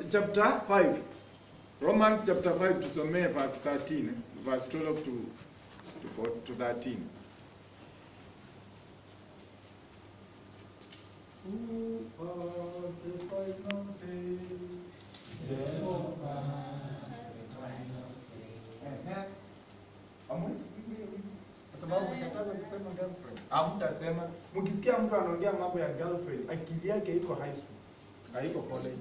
chapter 5. Romans chapter 5 tusomee verse 13, verse 12 to 13. Who was the final say? Jehovah has the final say. Kwa sababu mkataza kusema girlfriend. Hamtasema. Mkisikia mtu anaongea mambo ya girlfriend, akili yake iko high school, haiko college.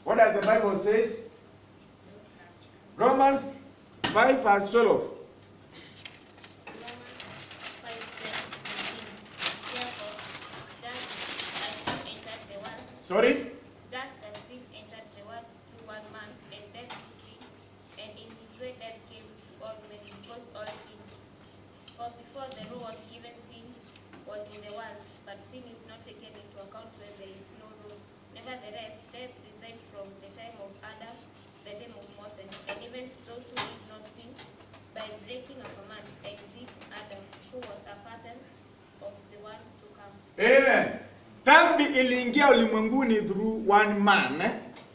What does the Bible says? Romans 5 verse 12. Sorry? Just as sin entered the world through one man, and death through sin, and in his way death came to all men because all sinned. For before the law was given, sin was in the world, but sin is not taken into account where there is no law. Nevertheless, death resigned from the time of Adam, the time of Moses, and even those who did not sin, by breaking a command, except Adam, who was a pattern of the one to come. Amen. Dhambi iliingia ulimwenguni through one man,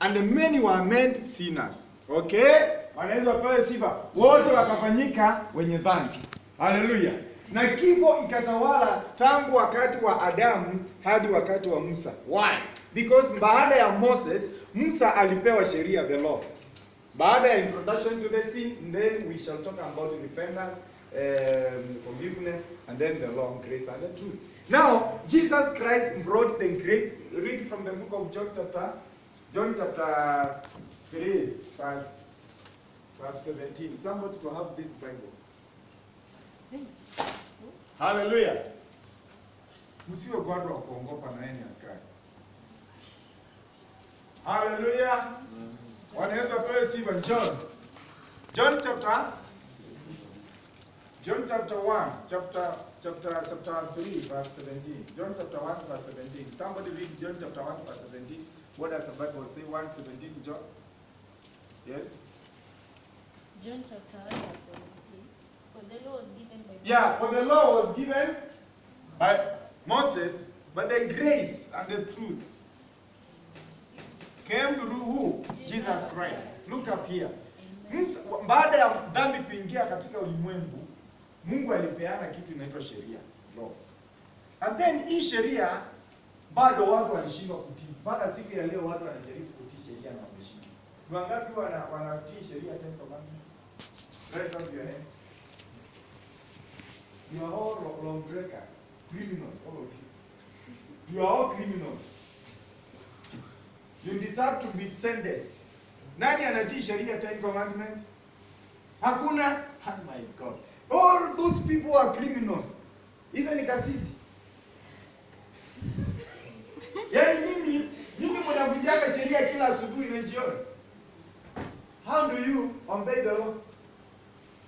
and many were made sinners. Okay? Wanaweza pewe sifa. Wote wakafanyika wenye dhambi. Hallelujah. Na kifo ikatawala tangu wakati wa Adamu hadi wakati wa Musa. Why? Because baada ya Moses, Musa alipewa sheria, the law. Baada ya introduction to the sin, then we shall talk about repentance, forgiveness, and then the law, grace, and the truth. Now, Jesus Christ brought the grace. Read from the book of John chapter 3, verse 17. Somebody to have this Bible. Hallelujah. Msiwe watu wa kuongopa na yeye ni askari. Hallelujah. Wanaweza pewe sifa. John chapter 1, chapter 3, verse 17. John chapter 1, verse 17. Somebody read John chapter 1, verse 17. What does the Bible say? 1:17, John? Yes? John chapter 1, verse 17. For the law was given by Yeah, for the law was given by Moses, but the grace and the truth came through who? Jesus Christ. Look up here. Baada ya dhambi kuingia katika ulimwengu, Mungu alipeana kitu inaitwa sheria, law. And then hii sheria bado watu walishindwa kutii. Mpaka siku ya leo watu wanajaribu kutii sheria na wameshindwa. Ni wangapi wanatii sheria tena kwa maana? Raise up your hand. You are all lawbreakers, criminals, all of you. You are all criminals. You deserve to be sentenced. Nani anatii sheria 10 commandments? Hakuna. Oh my God. All those people are criminals. Even kasisi. Yaani nyinyi mnavunja sheria kila asubuhi na jioni. How do you obey the law?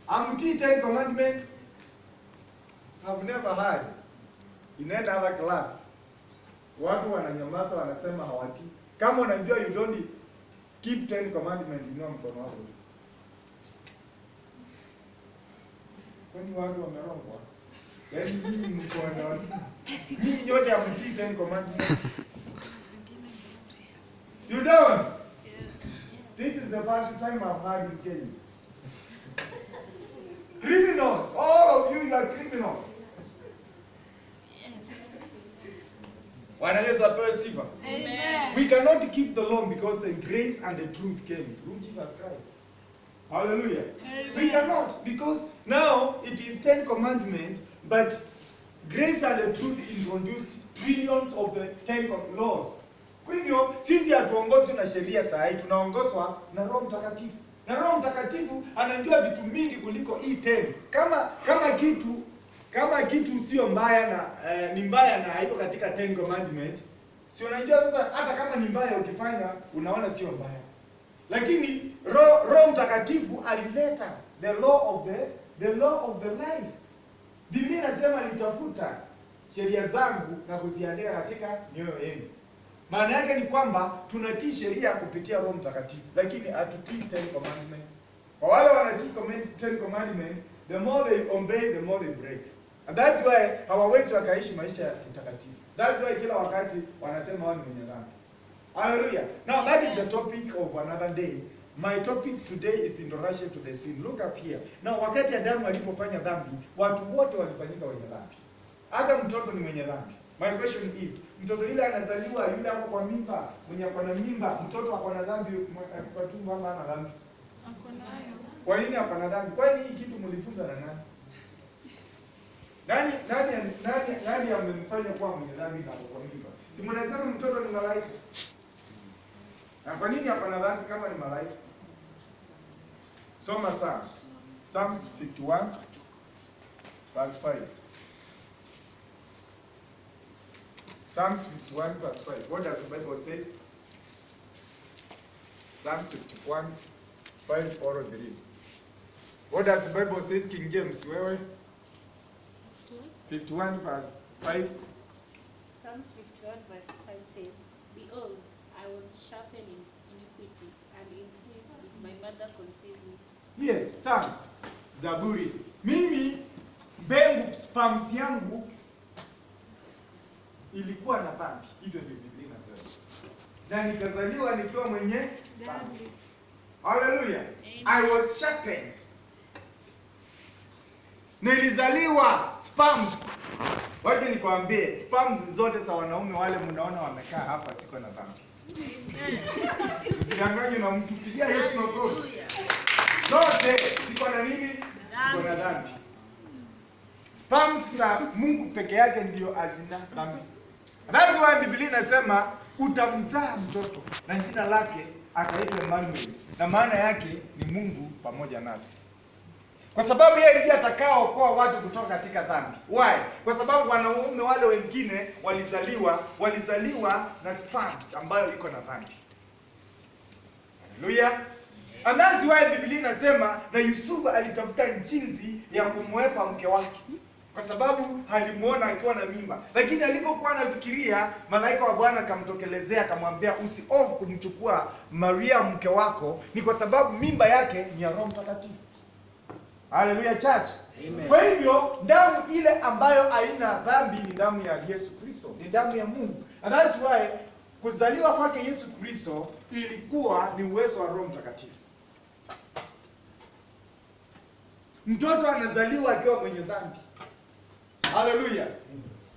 Amtii 10 commandments. I've never heard in any other class watu wananyamaza wanasema hawatii. Kama unajua you don't keep 10 commandments, inua mkono wako. Kwani watu wamerongwa? Yaani nyinyi mko na nyinyi nyote hamtii 10 commandments. You don't? Yes. This is the first time I've heard in Kenya. Criminals, all of you are criminals. Wanaweza pewe sifa. Amen. We cannot keep the law because the grace and the truth came through Jesus Christ. Hallelujah. Amen. We cannot because now it is 10 commandments, but grace and the truth introduced trillions of the 10 laws. Kwa hivyo sisi hatuongozwi na sheria saa hii, tunaongozwa na Roho Mtakatifu. Na Roho Mtakatifu anajua vitu mingi kuliko hii 10. Kama kitu sio mbaya na ni mbaya na haiko katika 10 commandments, si unajua sasa hata kama ni mbaya ukifanya unaona sio mbaya. Lakini Roho Mtakatifu alileta the law of the life. Biblia inasema nitafuta sheria zangu na kuziandika katika mioyo yenu. Maana yake ni kwamba tunatii sheria kupitia Roho Mtakatifu, lakini hatutii 10 commandments. Kwa wale wanatii 10 commandments, the more they obey, the more they break. And that's why hawawezi wakaishi maisha ya utakatifu. That's why kila wakati wanasema wao ni wenye dhambi. Hallelujah. Now that is the topic of another day. My topic today is introduction to the sin. Look up here. Now wakati Adamu alipofanya dhambi, watu wote walifanyika wenye dhambi. Hata mtoto ni mwenye dhambi. My question is, mtoto yule anazaliwa, yule ako kwa mimba, mwenye ako na mimba, mtoto ako na dhambi kwa tumbo ama ana dhambi? Ako nayo. Kwa nini ako na dhambi? Kwani hii kitu mlifunza na nani? Nani amemfanya kuwa mwenye dhambi na kwa mimba? Si mnasema mtoto ni malaika. Na kwa nini ako na dhambi kama ni malaika? Soma Psalms. Psalms 51 verse 5. Psalms 51 verse 5. What does the Bible say? Psalms 51 5 follow the read. What does the Bible say, King James? Wewe? 51 verse 5. Psalms 51 verse 5 says, Behold, I was sharpened in iniquity, and in sin did my mother conceive me. Yes, Psalms, Zaburi. Mimi mbegu sperms yangu ilikuwa na dhambi. Hivyo ndivyo Biblia inasema. Na nikazaliwa nikiwa mwenye dhambi. Hallelujah. I was sharpened. Nilizaliwa sperms. Waje nikwambie, sperms zote za wanaume wale mnaona wamekaa hapa siko na dhambi. Usidanganywe na mtu, pigia Yesu makofi. Zote ziko na nini? Ziko na dhambi. Sperms za Mungu peke yake ndio hazina dhambi. That's why Biblia inasema utamzaa mtoto na jina lake akaitwa Emmanuel. Na maana yake ni Mungu pamoja nasi. Kwa sababu yeye ndiye atakayeokoa watu kutoka katika dhambi. Why? Kwa sababu wanaume wale wengine walizaliwa na sperms ambayo iko na dhambi. Hallelujah. And that's why Biblia inasema na Yusufu alitafuta jinsi ya kumwepa mke wake. Kwa sababu alimuona akiwa na mimba. Lakini alipokuwa anafikiria, malaika wa Bwana akamtokelezea akamwambia usiofu kumchukua Maria mke wako, ni kwa sababu mimba yake ni ya Roho Mtakatifu. Hallelujah church. Amen. Kwa hivyo damu ile ambayo haina dhambi ni damu ya Yesu Kristo, ni damu ya Mungu. And that's why kuzaliwa kwake Yesu Kristo ilikuwa ni uwezo wa Roho Mtakatifu. Mtoto anazaliwa akiwa mwenye dhambi. Hallelujah.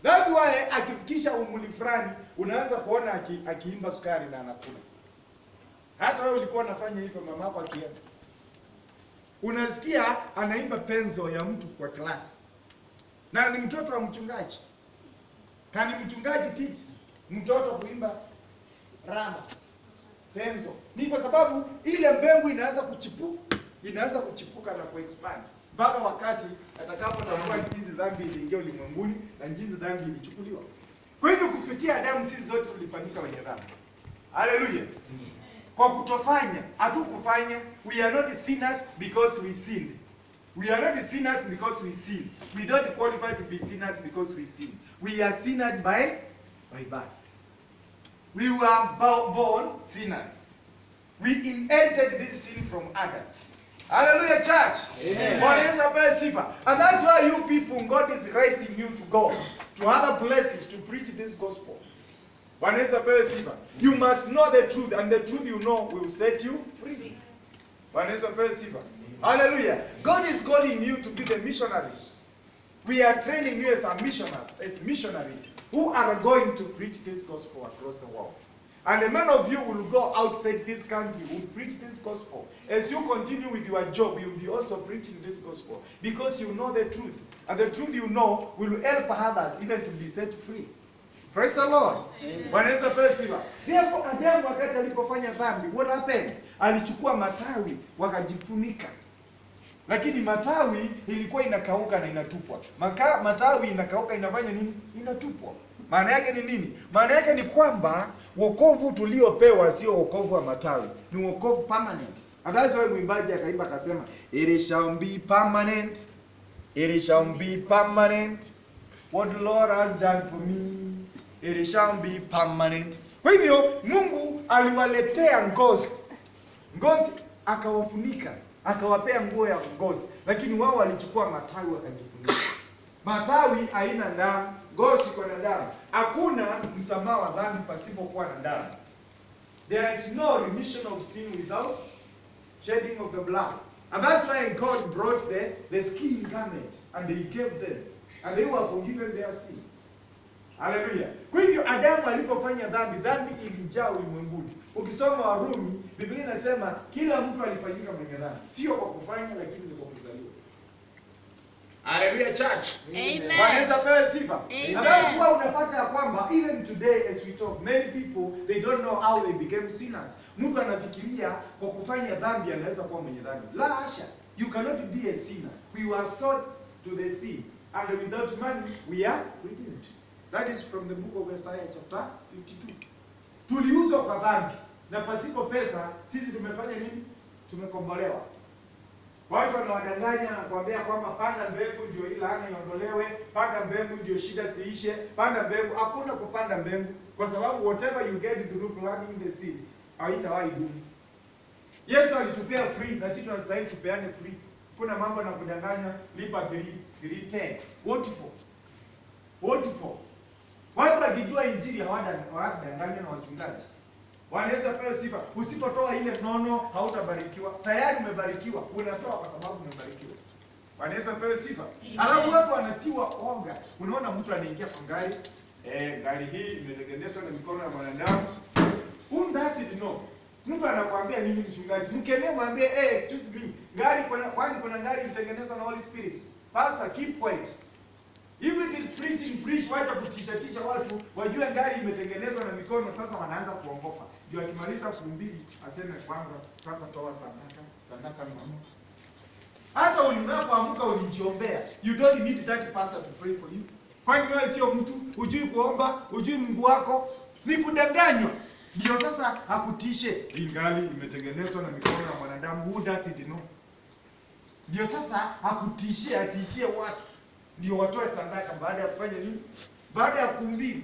That's why akifikisha umri fulani unaanza kuona akiimba sukari na anakula. Hata wewe ulikuwa unafanya hivyo mamako akienda. Unasikia anaimba penzo ya mtu kwa klasi. Na ni mtoto wa mchungaji. Kani mchungaji teach mtoto kuimba rama penzo. Ni kwa sababu ile mbegu inaanza kuchipuka na kuexpand. Mpaka wakati atakapotambua jinsi dhambi iliingia ulimwenguni na jinsi dhambi ilichukuliwa. Kwa hivyo kupitia Adamu sisi zote tulifanyika wenye dhambi. Hallelujah. Kwa kutofanya, hatukufanya. We are not sinners because we sinned. We are not sinners because we sin. We don't qualify to be sinners because we sin. We are sinners by birth. We were born sinners. We inherited this sin from Adam. Hallelujah church. Amen. And that's why you people, God is raising you to go to other places to preach this gospel. You must know the truth, and the truth you know will set you free. Hallelujah. God is calling you to be the missionaries. We are training you as missionaries who are going to preach this gospel across the world. And the many of you will go outside this country, will preach this gospel. As you continue with your job, you will be also preaching this gospel. Because you know the truth. And the truth you know will help others even to be set free. Praise the Lord. Therefore, Adamu wakati alipofanya dhambi, what happened? Alichukua matawi wakajifunika. Lakini matawi ilikuwa inakauka na inatupwa. Matawi inakauka inafanya nini? Inatupwa. Maana yake ni nini? Maana yake ni kwamba wokovu tuliopewa sio wokovu wa matawi, ni wokovu permanent. And that's why mwimbaji akaimba akasema, it shall be permanent. It shall be permanent. What the Lord has done for me, it shall be permanent. Kwa hivyo Mungu aliwaletea ngozi. Ngozi akawafunika, akawapea nguo ya ngozi, lakini wao walichukua matawi wakajifunika. Matawi haina damu, ngozi iko na damu. Hakuna msamaha wa dhambi pasipokuwa na damu. There is no remission of sin without shedding of the blood. And that's why God brought the skin garment and He gave them. And they were forgiven their sin. Hallelujah. Kwa hivyo Adamu alipofanya dhambi ilijaa ulimwenguni. Ukisoma Warumi, Biblia inasema kila mtu alifanyika mwenye dhambi. Sio kwa kufanya, lakini ni kwa kuzaliwa. Hallelujah, church. Amen. Wanaweza pewe sifa. Amen. And that's why unapata ya kwamba even today as we talk, many people they don't know how they became sinners. Mtu anafikiria kwa kufanya dhambi anaweza kuwa mwenye dhambi. La hasha. You cannot be a sinner. We were sold to the sin, and without money we are redeemed. That is from the book of Isaiah chapter 52. Tuliuzwa kwa dhambi, na pasipo pesa sisi tumefanya nini? Tumekombolewa. Watu wanawadanganya na kuambia kwamba panda mbegu ndio ile laana iondolewe, panda mbegu ndio shida siishe, panda mbegu. Hakuna kupanda mbegu, kwa sababu whatever you get through planting the seed, haitawahi dumu. Yesu alitupea free na sisi tunastahili tupeane free. Kuna mambo na kudanganya, lipa 310. What for? What for? Watu wakijua injili hawadanganywa na wachungaji. Bwana Yesu apewe sifa. Usipotoa ile nono hautabarikiwa. Tayari umebarikiwa. Unatoa kwa sababu umebarikiwa. Bwana Yesu apewe sifa. Alafu watu wanatiwa oga. Unaona mtu anaingia kwa gari, gari hii imetengenezwa na mikono ya mwanadamu. Who does it know? Mtu anakuambia nini mchungaji? Mkemee mwambie, excuse me, gari kwani kuna gari imetengenezwa na Holy Spirit. Pastor, keep quiet. If it is preaching, preach, wacha kutisha watu, wajue gari imetengenezwa na mikono, sasa wanaanza kuongopa. Ndio akimaliza kuhubiri, aseme kwanza, sasa toa sadaka mama. Hata unapoamka ulijiombea. You don't need that pastor to pray for you. Kwani wewe sio mtu, hujui kuomba, hujui Mungu wako, ni kudanganywa. Ndio sasa akutishe. Ingali imetengenezwa na mikono ya mwanadamu. Who does it know? Ndio sasa atishie watu. Ndio watoe sadaka baada ya kufanya nini? Baada ya kuhubiri.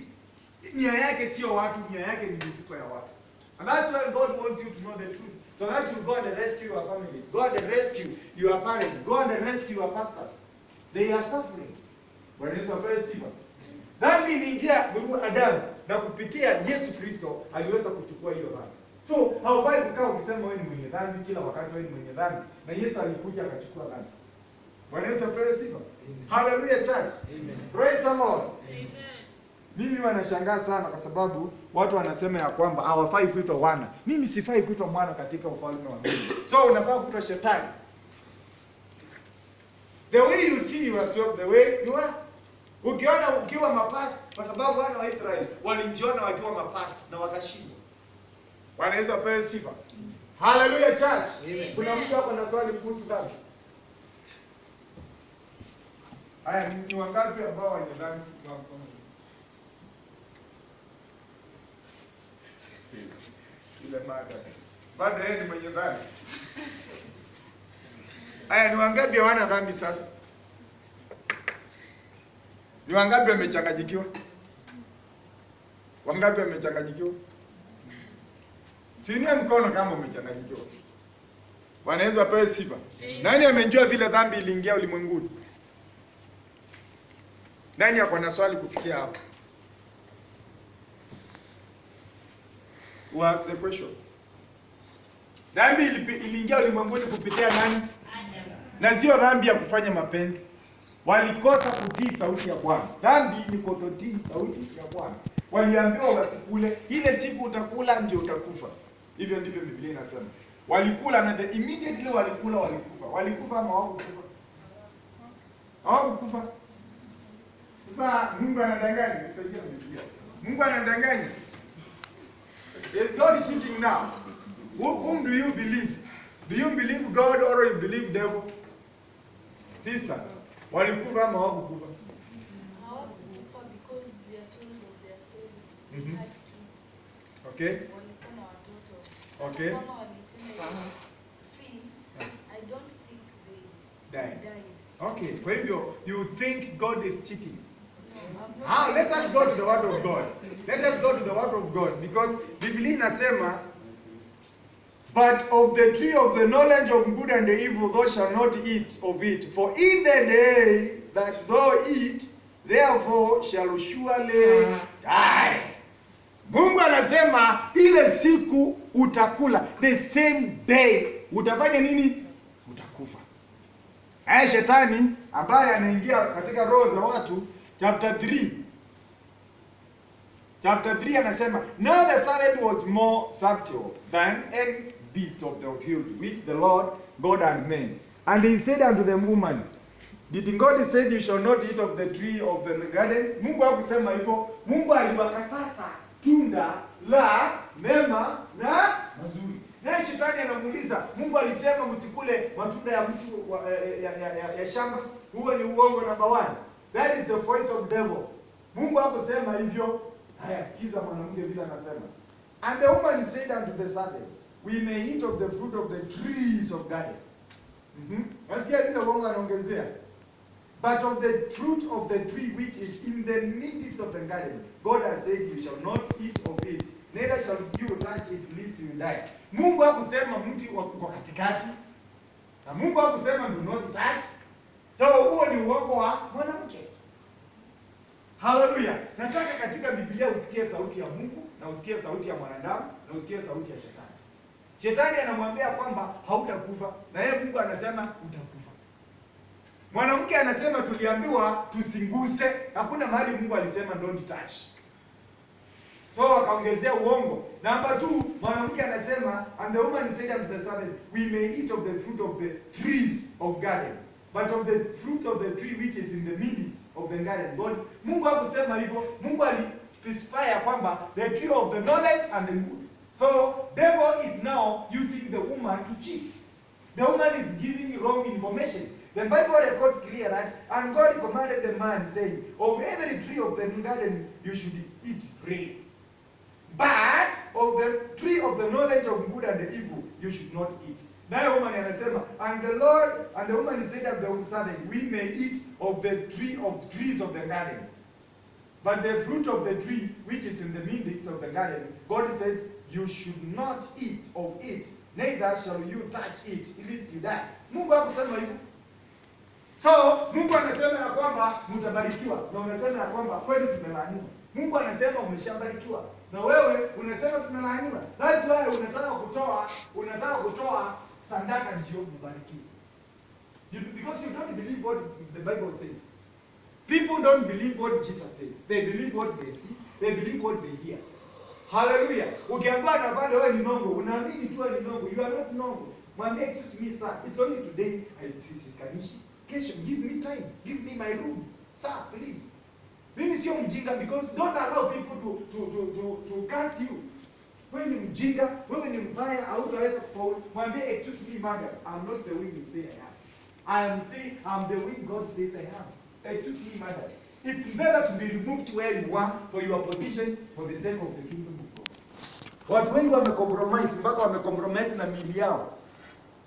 Nia yake sio watu, nia yake ni mifuko ya watu. And that's why God wants you to know the truth. So that you go and rescue your families. Go and rescue your parents. Go and rescue your pastors. They are suffering. Bwana Yesu apewe sifa. Dhambi iliingia through Adamu, na kupitia Yesu Kristo aliweza kuchukua hiyo dhambi. So haufai kukaa ukisema wewe ni mwenye dhambi kila wakati, wewe ni mwenye dhambi, na Yesu alikuja akachukua dhambi. Bwana Yesu apewe sifa. Hallelujah, church. Amen. Praise the Lord. Amen. Mimi wanashangaa sana kwa sababu watu wanasema ya kwamba hawafai kuitwa wana. Mimi sifai kuitwa mwana katika ufalme wa Mungu. So unafaa kuitwa shetani. The way you see yourself, the way you are. Ukiwa mapasi, kwa sababu wana wa Israeli walijiona wakiwa mapasi na wakashindwa. Bwana Yesu apewe sifa. Hallelujah, church. Amen. Kuna mtu hapa na swali kuhusu dhambi? Haya, ni wangapi ambao wenye dhambi? Ile mada. Baada yeye ni mwenye dhambi. Haya, ni wangapi hawana dhambi sasa? Ni wangapi wamechanganyikiwa? Wangapi wamechanganyikiwa? Sinia mkono kama umechanganyikiwa. Bwana Yesu apewe sifa. Nani amejua vile dhambi iliingia ulimwenguni? Nani ako na swali kufikia hapo? Who asked the question? Dhambi iliingia ulimwenguni kupitia nani? Adam. Na sio dhambi ya kufanya mapenzi. Walikosa kutii sauti ya Bwana. Dhambi ni kutotii sauti ya Bwana. Waliambiwa wasikule, ile siku utakula ndio utakufa. Hivyo ndivyo Biblia inasema. Walikula na immediately walikufa. Walikufa ama hawakufa? Hawakufa. Sasa Mungu anadanganya, nisaidia Biblia. Mungu anadanganya. Is God cheating now? Whom do you believe? Do you believe God or you believe devil? Sister, walikufa ama hawakufa? Hawakufa because we are told of their stories. Mhm. Had kids. Okay. Walikuwa na watoto. Sasa Okay. kama walitenda sin, I don't think they died. Okay. Kwa hivyo, you think God is cheating? No, I'm not Let us go to the word of God. Let us go to the word of God, because Biblia inasema, but of the tree of the knowledge of good and evil thou shalt not eat of it, for in the day that thou eat, therefore shall surely die. Mungu anasema ile siku utakula, the same day utafanya nini? Utakufa. Shetani ambaye anaingia katika roho za watu, chapter 3 anasema, now the serpent was more subtle than any beast of the field which the Lord God had made. And he said unto the woman, did God say you shall not eat of the tree of the garden? Mungu hakusema hivyo. Mungu aliwakataza tunda la mema na mazuri. Na shetani anamuuliza, Mungu alisema msikule matunda ya mti ya shamba? Huo ni uongo namba 1. That is the voice of devil. Mungu hakusema hivyo. Haya, sikiza mwanamke vile anasema. And the woman said unto the serpent, we may eat of the fruit of the trees of garden. Nasikia ndio Mungu anaongezea. But of the fruit of the tree which is in the midst of the garden, God has said you shall not eat of it, neither shall you touch it lest you die. Mungu hakusema mti uko katikati. Na Mungu hakusema do not touch. So huo ni uongo wa mwanamke. Hallelujah. Nataka katika Biblia usikie sauti ya Mungu na usikie sauti ya mwanadamu na usikie sauti ya shetani. Shetani anamwambia kwamba hautakufa na yeye Mungu anasema utakufa. Mwanamke anasema tuliambiwa tusinguse, hakuna mahali Mungu alisema don't touch. So akaongezea uongo. Number 2, mwanamke anasema and the woman said unto the serpent, we may eat of the fruit of the trees of garden, but of the fruit of the tree which is in the midst of the garden, God. Mungu hakusema hivyo. Mungu alispecify kwamba the tree of the knowledge and the good. So devil is now using the woman to cheat. The woman is giving wrong information. The Bible records clear that, and God commanded the man, saying, of every tree of the garden you should eat freely, but of the tree of the knowledge of good and evil you should not eat. Naye woman anasema, and the woman said unto the serpent, we may eat of the trees of the garden, but the fruit of the tree which is in the midst of the garden, God said, you should not eat of it, neither shall you touch it, lest you die. Mungu hakusema hivyo. So Mungu anasema ya kwamba mtabarikiwa, na unasema ya kwamba kweli tumelaaniwa. Mungu anasema umeshabarikiwa, na wewe unasema tumelaaniwa. That's why unataka kutoa sadaka ndio mbarikiwe. Because you don't believe what the Bible says. People don't believe what Jesus says. They believe what they see. They believe what they hear. Hallelujah. Ukiambiwa na vale wewe ni nongo, unaamini tu wewe ni nongo. You are not nongo. Mwambie excuse me sir, it's only today I sishikanishi. Kesho give me time. Give me my room. Sir, please. Mimi sio mjinga, because don't allow people to curse you. Wewe ni mjinga, wewe ni mbaya, hautaweza kufaulu. Mwambie excuse me madam, I'm not the way you say I am. I'm the way God says I am. Excuse me madam. It's better to be removed where you are for your position for the sake of the kingdom of God. Watu wengi wamecompromise, mpaka wamecompromise na miili yao.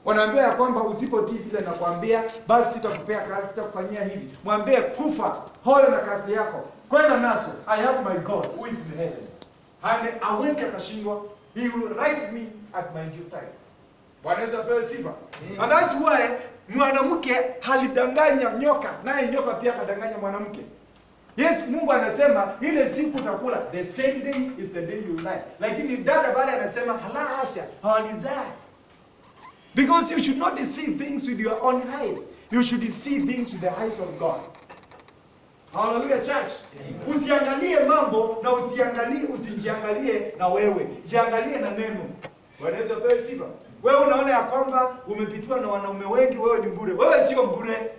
Wanaambia ya kwamba usipotii vile nakwambia, basi sitakupea kazi, sitakufanyia hivi. Mwambie kufa, hola na kazi yako. Kwenda naso, I have my God who is in heaven. And hawezi akashindwa, he will rise me at my due time. Bwana Yesu apewe sifa. And that's why mwanamke halidanganya nyoka, naye nyoka pia kadanganya mwanamke. Yes, Mungu anasema ile siku utakula, the same day is the day you die. Lakini dada bale anasema hala hasha, hawalizai. Because you should not see things with your own eyes. You should see things with the eyes of God. Hallelujah, church. Usiangalie mambo na usijiangalie na wewe. Jiangalie na neno. Bwana Yesu apewe sifa. Wewe unaona ya kwamba umepitiwa na wanaume wengi, wewe ni bure. Wewe sio bure.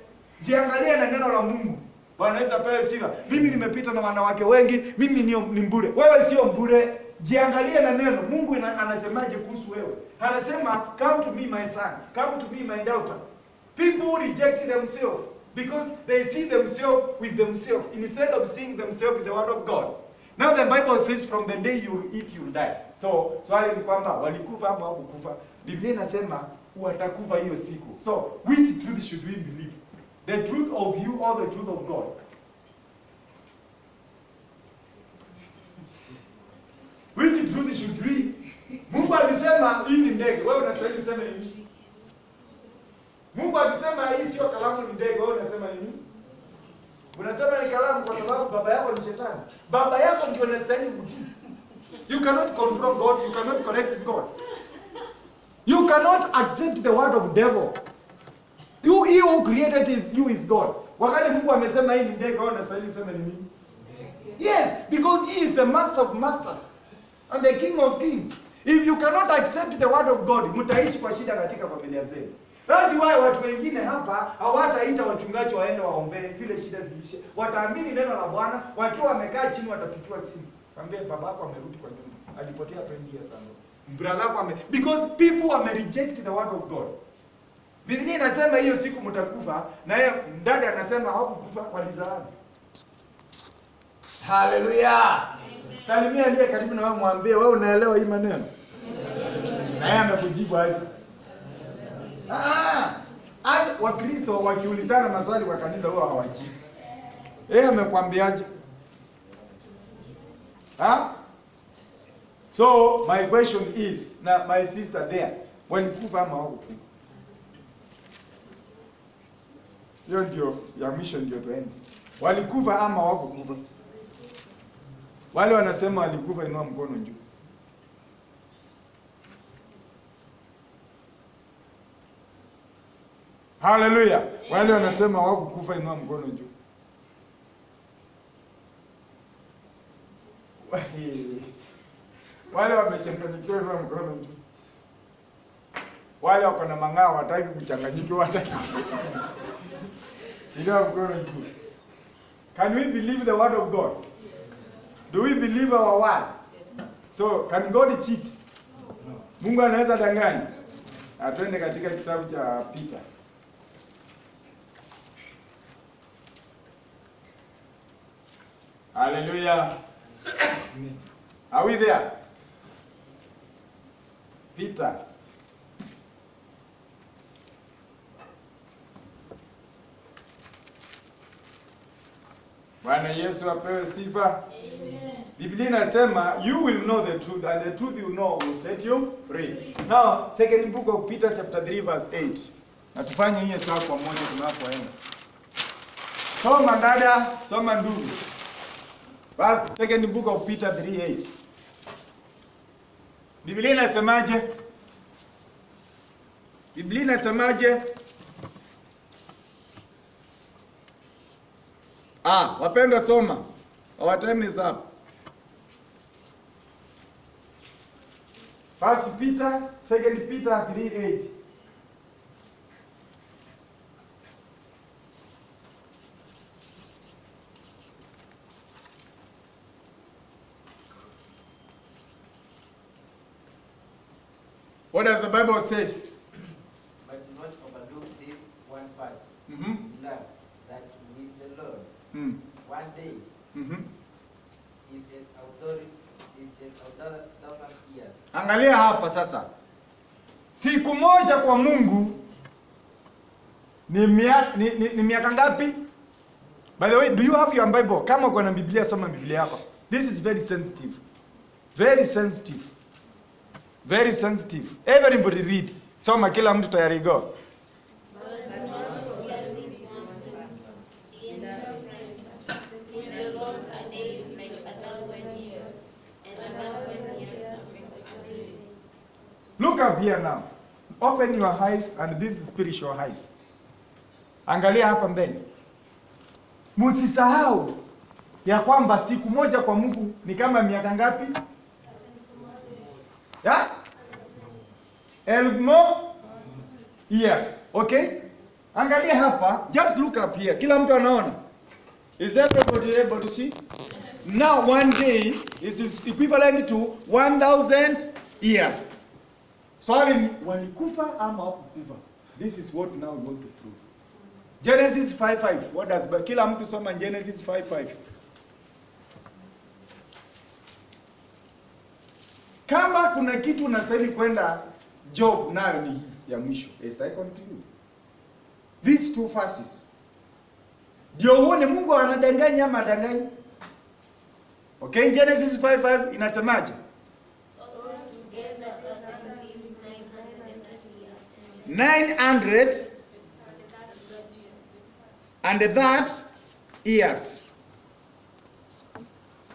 Jiangalie na neno la Mungu. Bwana Yesu apewe sifa. Mimi nimepita na wanawake wengi, mimi ni bure. Wewe sio bure. Jiangalie na neno. Mungu anasemaje kuhusu wewe? Anasema, come to me my son, come to me my daughter. People reject themselves because they see themselves with themselves instead of seeing themselves with the word of God. Now the Bible says from the day you eat you die. So swali ni kwamba walikufa ama hawakufa? Biblia inasema watakufa hiyo siku. So which truth should we believe? The truth of you or the truth of God? Which truth should we? Mungu alisema hii ni ndege, wewe unastahili kusema nini? Mungu alisema hii sio kalamu, ni ndege, wewe unasema nini? Unasema ni kalamu kwa sababu baba yako ni shetani. Baba yako ndio anastahili kutii. You cannot control God. You cannot correct God. You cannot accept the word of devil. He who created you is God. Wakati Mungu amesema hii ni ndege, wewe unastahili useme ni nini? Yes, because he is the master of masters and the king of kings. If you cannot accept the word of God, mtaishi kwa shida katika familia zenu. That's why watu wengine hapa hawataita wachungaji waende waombee zile shida ziishe. Wataamini neno la Bwana, wakiwa wamekaa chini watapigiwa simu. Mwambie babako amerudi kwa nyumba. Alipotea 20 years ago. Brother wako because people wame reject the word of God. Biblia inasema hiyo siku mtakufa, na yeye dada anasema hawakukufa, walizaana. Hallelujah. Salimia aliye karibu na wewe, mwambie wewe unaelewa hii maneno. Na yeye amekujibu aje? Wakristo wakiulizana maswali kwa kanisa huwa hawajibu. Yeye amekwambiaje? So my question is, na my sister there, walikufa ama hawakufa? Hiyo ndio ya mission, ndio tuende. Walikufa ama hawakufa? Wale wanasema walikufa, inua mkono juu. Hallelujah. Wale wanasema hawakufa, inua mkono juu. Wale wamechanganyikiwa, inua mkono juu. Wale wako na mang'ao wataki kuchanganyikiwa, wataki. Inua mkono juu. Can we believe the word of God? Do we believe our word? So, can God cheat? Mungu anaweza danganya? Twende katika kitabu cha Peter. Hallelujah. Are we there? Peter. Bwana Yesu apewe sifa. Amen. Biblia inasema you will know the truth and the truth you know will set you free. Now, second book of Peter chapter 3 verse 8. Na tufanye hiyo sawa kwa moja tunapoenda. Soma dada, soma ndugu. First, second book of Peter 3:8. Biblia inasemaje? Biblia inasemaje? Wapendwa soma. Our time is up. First Peter, second Peter 3:8. What does the Bible says? But do not overlook this one fact, beloved, that with the Lord, one day is as authority is as 1,000 years. Angalia hapa sasa. Siku moja kwa Mungu ni miaka ngapi? By the way, do you have your Bible? Kama uko na Biblia, soma Biblia yako. This is very sensitive. Very sensitive. Very sensitive. Everybody read. Soma, kila mtu tayari go. Look up here now. Open your eyes and this is spiritual eyes. Angalia hapa mbele. Msisahau ya kwamba siku moja kwa Mungu ni kama miaka ngapi? Yeah? 11 more years. Okay? Angalia hapa. Just look up here. Kila mtu anaona. Is everybody able to see? Now one day is equivalent to 1,000 years. Swali ni walikufa ama hawakufa? This is what now we want to prove. Genesis 5:5. What does kila mtu soma Genesis 5:5. Kama kuna kitu unastahili kwenda Job nayo ni hii ya mwisho. As I continue. These two verses. Ndio uone Mungu anadanganya ama adanganya. Okay, Genesis 5:5 inasemaje? 900 and that years.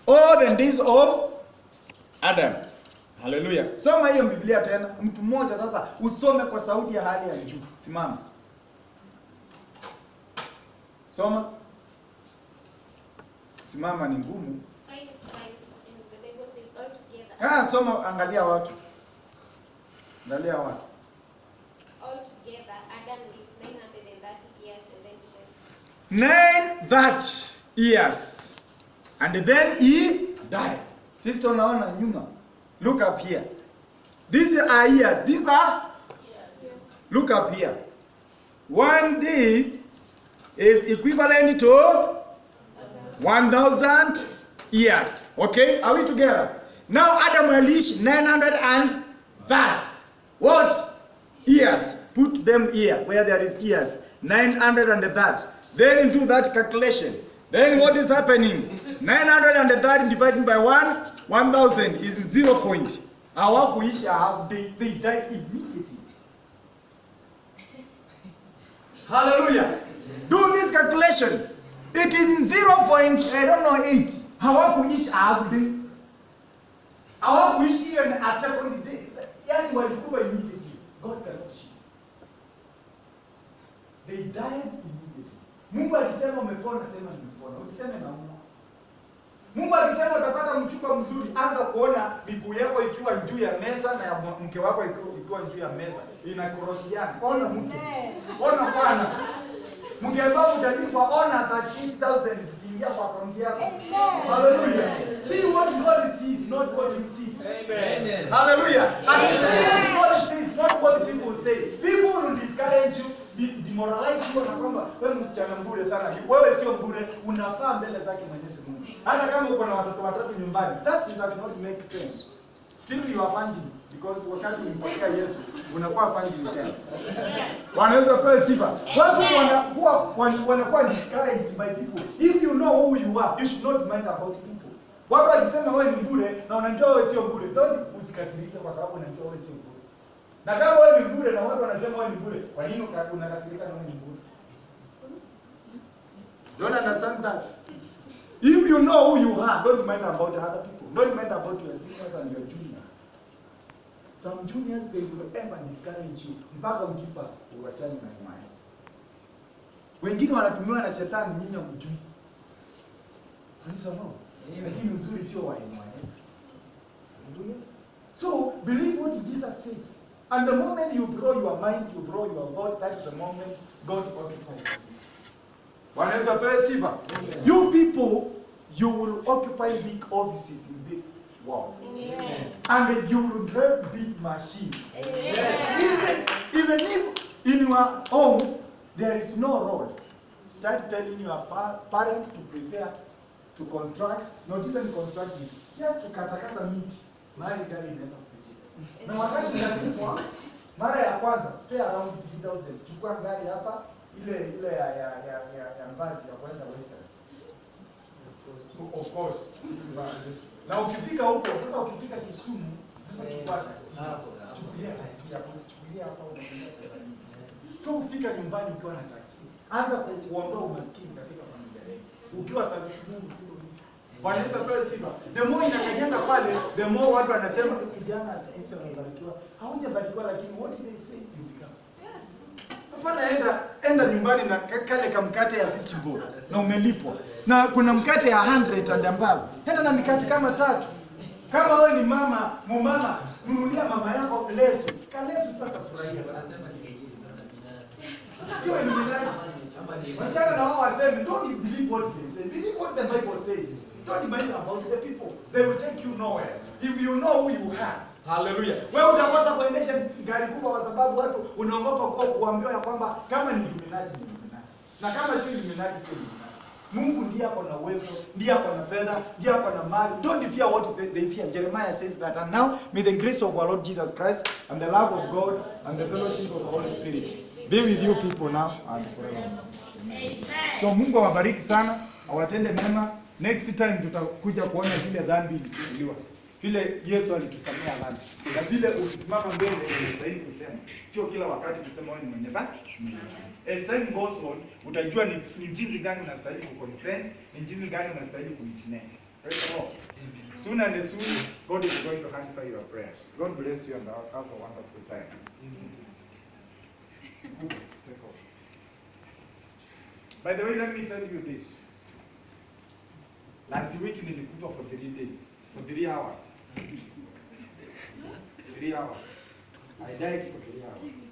All the days of Adam. Hallelujah. Soma hiyo Biblia tena. Mtu mmoja sasa usome kwa sauti ya hali ya juu. Simama. Soma. Simama ni ngumu. 5:5 in the Bible says altogether. Soma, angalia watu. Angalia watu. Altogether Adam lived 930 years and then he died. 930 years. And then he died. Sisi tunaona nyuma. Look up here. These are years. These are? Look up here. 1 day is equivalent to 1,000 years. Okay? Are we together? Now Adam aliishi 900 and that. What? Years. Put them here where there is years. 900 and that. Then into that calculation. Then what is happening? 930 divided by 1,000 is 0 point. Hawakuishi half day. They died immediately. Hallelujah. Do this calculation. It is in 0.8. Hawakuishi half day. Hawakuishi even a second day. Yani walikufa immediately. God cannot shield. They died immediately. Mungu akisema umepona, sema nimepona. Usiseme naumwa. Mungu akisema utapata mchumba mzuri, anza kuona miguu yako ikiwa juu ya meza na ya mke wako ikiwa juu ya meza. Inakrosiana. Ona mtu. Ona Bwana. Mke wako utalipwa, ona 13,000 zikiingia kwa akaunti yako. Hallelujah. See what God sees, not what you see. Amen. Hallelujah. And see what God sees, not what people say. People will discourage you, demoralize you na kwamba wewe msichana mbure sana. Wewe sio mbure, unafaa mbele zake Mwenyezi Mungu. Hata kama uko na watoto watatu nyumbani, that does not make sense. Still you are fanging because wakati ulimpokea Yesu unakuwa fanging tena. Wanaweza kuwa sifa. Watu wanakuwa discouraged by people. If you know who you are, you should not mind about people. Watu wakisema wewe ni bure na unajua wewe sio bure, don't usikasirike kwa sababu unajua wewe sio bure. Na kama wewe ni bure na watu wanasema wewe ni bure, kwa nini unakasirika na wewe ni bure? Don't understand that. If you know who you are, don't mind about other people. Don't mind about your seniors and your juniors. Some juniors, they will ever discourage you. Mpaka mkipa uwachane na imani. Wengine wanatumiwa na shetani, nyinyi mjui. Kanisa no. Lakini uzuri sio wa imani. Hallelujah. So, believe what Jesus says. And the moment you throw your mind, you throw your God, that is the moment God occupies you. Wanaweza pewe sifa. You people, you will occupy big offices in this world. Amen. And you will drive big machines. Even if in your home there is no road, start telling your parent to prepare to construct, not even construct it, just to katakata miti, mahali gari inaweza kupitia. Na wakati unalipwa mara ya kwanza, stay around 3,000. Chukua gari hapa, ile ya mbazi ya kwenda Western. Of course. Na ukifika huko, sasa ukifika Kisumu, sasa chukulia taxi ya kusichukulia hapa unaenda pesa nyingi. So ukifika nyumbani ukiwa na taxi, anza kuondoa umaskini katika familia yako. Ukiwa service Mungu tu. Wanaweza pewa sifa. The more inakanyanga pale, the more watu wanasema kijana asikizo anabarikiwa. Haujabarikiwa lakini what did they say you become? Yes. Hapana, enda nyumbani na kale kamkate ya 50 bob na umelipwa. Na kuna mkate ya 100 and above. Enda na mikate kama 3. Kama wewe ni mumama, nunulia mama yako leso. Kaleso tu atafurahia sana. Sio eliminate. Wachana na wao waseme, don't believe what they say. Believe what the Bible says. Don't mind about the people. They will take you nowhere. If you know who you are. Hallelujah. Wewe utakosa kuendesha gari kubwa kwa sababu watu unaogopa kuambiwa ya kwamba kama ni Illuminati ni Illuminati. Na kama sio Illuminati sio Illuminati. Mungu ndiye ako na uwezo, ndiye ako na fedha, ndiye ako na mali. Don't fear what they fear. Jeremiah says that. And now may the grace of our Lord Jesus Christ and the love of God and the fellowship of the Holy Spirit be with you people now and forever. Amen. So Mungu awabariki sana, awatende mema. Next time tutakuja kuona vile dhambi ilitiliwa. Vile Yesu alitusamea dhambi. Na vile ukisimama mbele unastahili kusema. Sio kila wakati kusema wewe ni mwenye dhambi. As time goes on, utajua ni jinsi gani unastahili kuconfess, ni jinsi gani unastahili kuwitness. Praise the Lord. Soon and soon, God is going to answer your prayers. God bless you and have a wonderful time. Take off. By the way, let me tell you this. Last week nilikufa for 3 days. For 3 hours. 3 hours. I died for 3 hours.